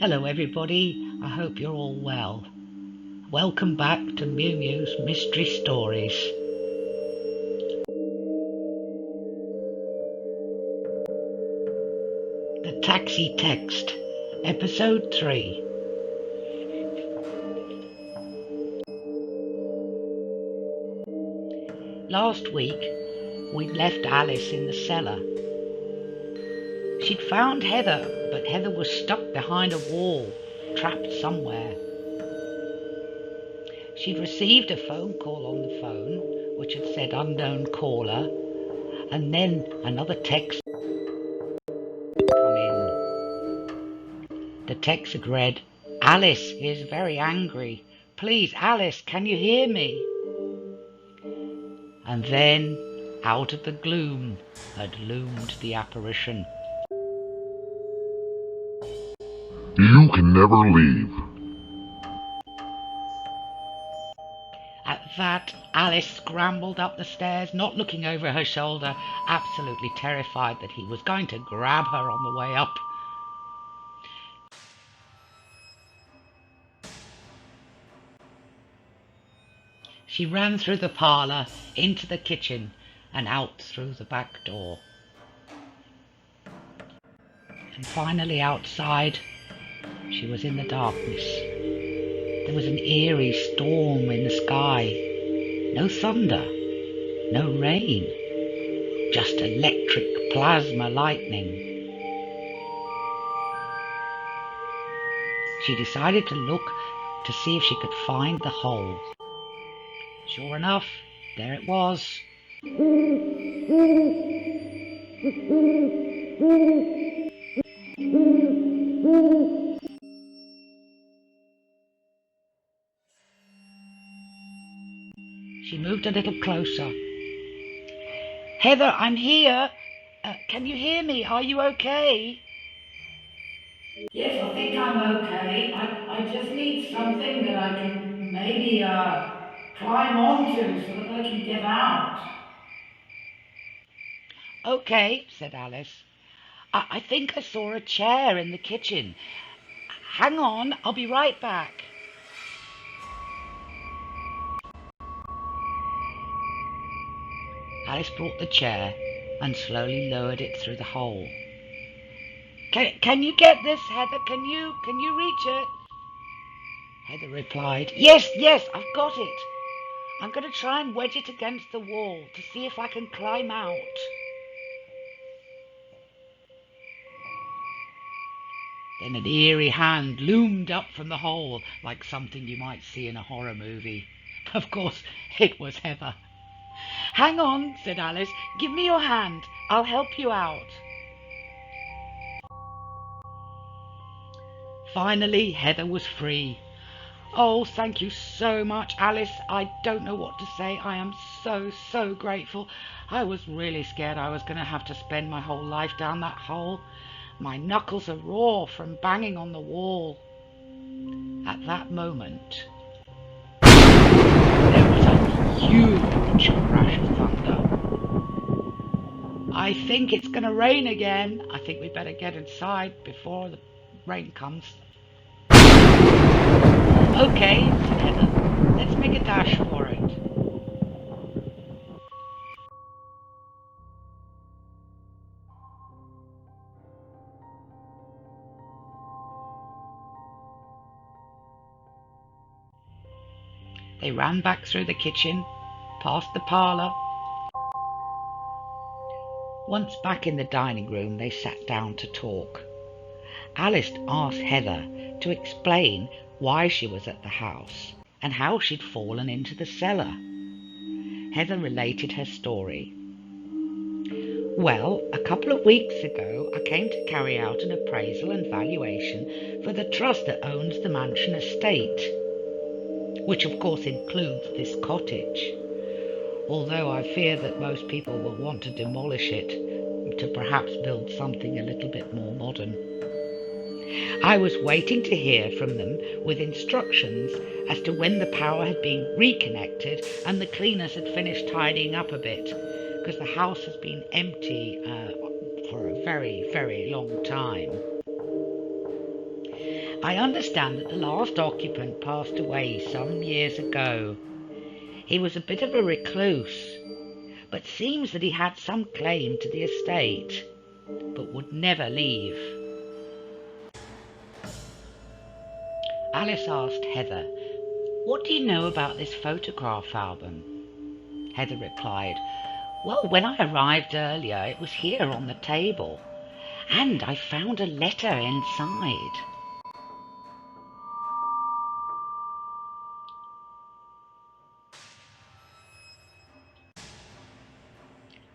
Hello everybody, I hope you're all well. Welcome back to Miu Miu's Mystery Stories. The Taxi Text, Episode 3. Last week, we'd left Alice in the cellar. She'd found Heather, but Heather was stuck behind a wall, trapped somewhere. She'd received a phone call on the phone, which had said unknown caller, and then another text come in. The text had read, "Alice is very angry. Please, Alice, can you hear me?" And then, out of the gloom, had loomed the apparition. You can never leave. At that, Alice scrambled up the stairs, not looking over her shoulder, absolutely terrified that he was going to grab her on the way up. She ran through the parlour, into the kitchen, and out through the back door. And finally outside, she was in the darkness. There was an eerie storm in the sky. No thunder, no rain, just electric plasma lightning. She decided to look to see if she could find the hole. Sure enough, there it was. She moved a little closer. "Heather, I'm here. Can you hear me? Are you okay?" "Yes, I think I'm okay. I just need something that I can maybe climb onto so that I can get out." "Okay," said Alice. I think I saw a chair in the kitchen. Hang on, I'll be right back." Alice brought the chair and slowly lowered it through the hole. Can you get this, Heather? Can you reach it?" Heather replied, Yes, I've got it. I'm going to try and wedge it against the wall to see if I can climb out." Then an eerie hand loomed up from the hole like something you might see in a horror movie. Of course, it was Heather. "Hang on," said Alice. "Give me your hand. I'll help you out." Finally, Heather was free. "Oh, thank you so much, Alice. I don't know what to say. I am so grateful. I was really scared I was going to have to spend my whole life down that hole. My knuckles are raw from banging on the wall." At that moment, there was a huge crash of thunder. "I think it's going to rain again. I think we better get inside before the rain comes." "Okay," said Heather. "Let's make a dash for it." They ran back through the kitchen, past the parlour. Once back in the dining room, they sat down to talk. Alice asked Heather to explain why she was at the house and how she'd fallen into the cellar. Heather related her story. "Well, a couple of weeks ago, I came to carry out an appraisal and valuation for the trust that owns the mansion estate, which of course includes this cottage, although I fear that most people will want to demolish it to perhaps build something a little bit more modern. I was waiting to hear from them with instructions as to when the power had been reconnected and the cleaners had finished tidying up a bit, because the house has been empty for a very long time. I understand that the last occupant passed away some years ago. He was a bit of a recluse, but seems that he had some claim to the estate, but would never leave. Alice asked Heather, "What do you know about this photograph album?" Heather replied, "Well, when I arrived earlier, it was here on the table, and I found a letter inside."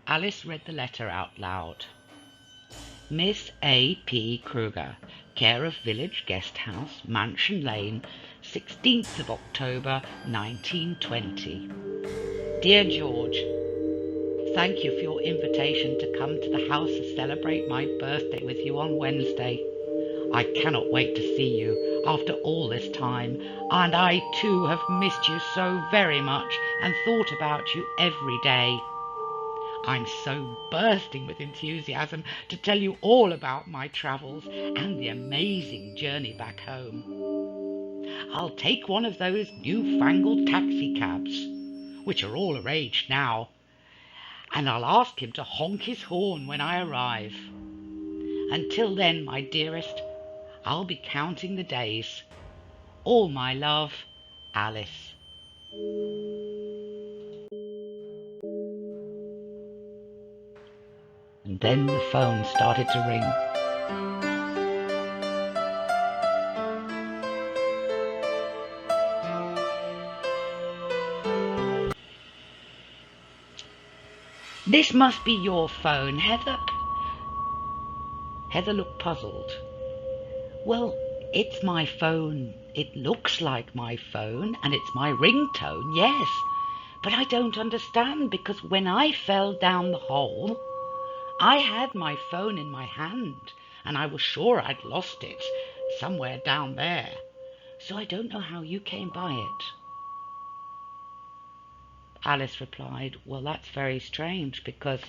Alice read the letter out loud. Miss A. P. Kruger, care of Village Guest House, Mansion Lane, 16th of October, 1920. Dear George, thank you for your invitation to come to the house to celebrate my birthday with you on Wednesday. I cannot wait to see you after all this time, and I too have missed you so very much and thought about you every day. I'm so bursting with enthusiasm to tell you all about my travels and the amazing journey back home. I'll take one of those newfangled taxi cabs, which are all the rage now, and I'll ask him to honk his horn when I arrive. Until then, my dearest, I'll be counting the days. All my love, Alice. And then the phone started to ring. This must be your phone, Heather. Heather looked puzzled. Well, it's my phone. It looks like my phone, and it's my ringtone, yes. But I don't understand, because when I fell down the hole, I had my phone in my hand, and I was sure I'd lost it somewhere down there. So I don't know how you came by it. Alice replied, well, that's very strange, because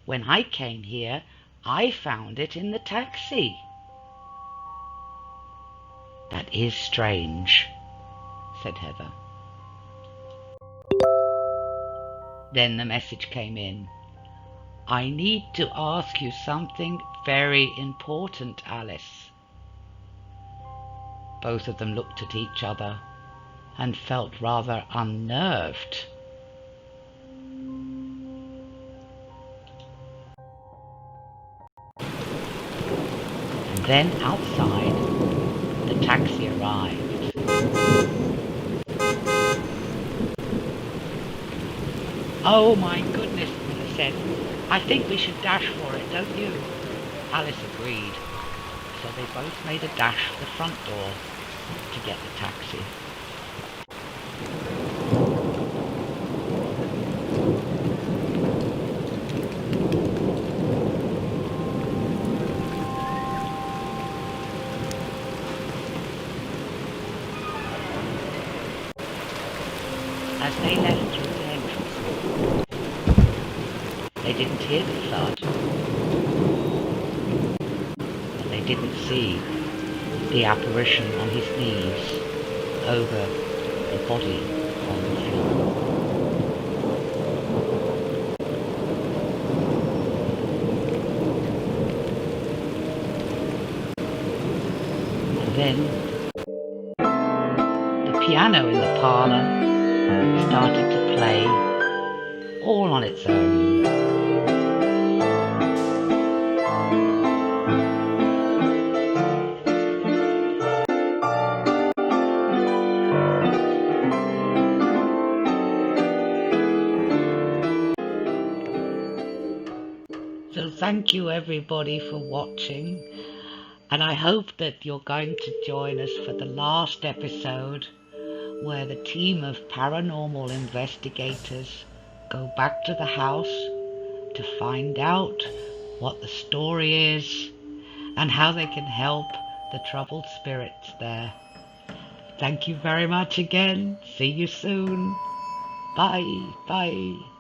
when I came here, I found it in the taxi. That is strange, said Heather. Then the message came in. I need to ask you something very important, Alice. Both of them looked at each other and felt rather unnerved. And then outside, the taxi arrived. Oh my goodness, Mother said. I think we should dash for it, don't you? Alice agreed. So they both made a dash for the front door to get the taxi. As they left through the entrance, they didn't hear the thud, and they didn't see the apparition on his knees over the body on the floor. And then the piano in the parlour started to play all on its own. So thank you everybody for watching, and I hope that you're going to join us for the last episode, where the team of paranormal investigators go back to the house to find out what the story is and how they can help the troubled spirits there. Thank you very much again. See you soon. Bye. Bye.